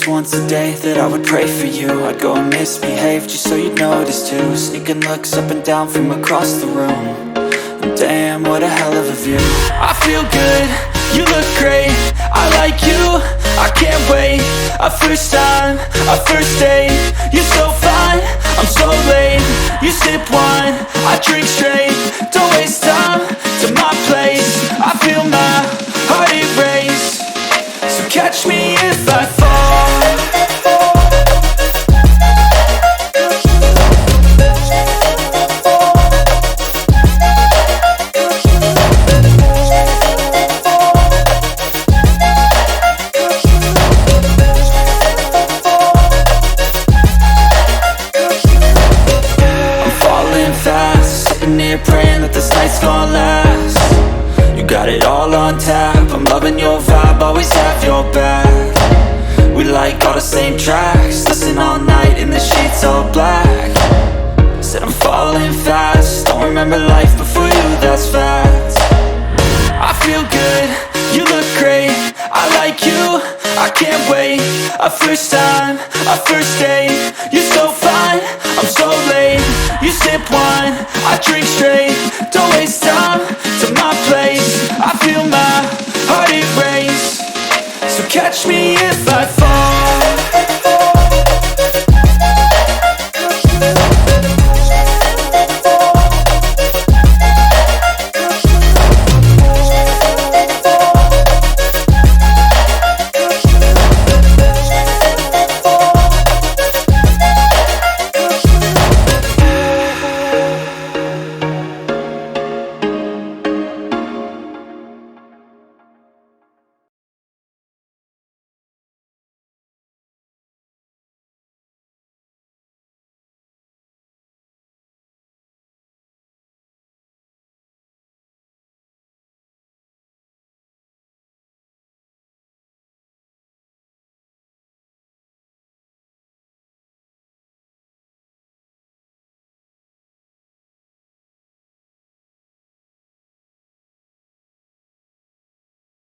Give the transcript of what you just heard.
least once a day that I would pray for you. I'd go and misbehave just so you'd notice too. Sneaking looks up and down from across the room. And damn, what a hell of a view. I feel good, you look great, I like you, I can't wait. A first time, a first date, you're so fine, I'm so late. You sip wine, I drink straight, don't waste time to my place. I feel my heart erase, so catch me if I fall. Praying that this night's gonna last. You got it all on tap, I'm loving your vibe, always have your back. We like all the same tracks, listen all night in the sheets all black. Said I'm falling fast, don't remember life before you, that's fact. I feel good, you look great, I like you, I can't wait. A first time, a first date, you're so fine, I'm so late. You sip wine, I drink straight, don't waste time to my place. I feel my heart erase, so catch me if I fall.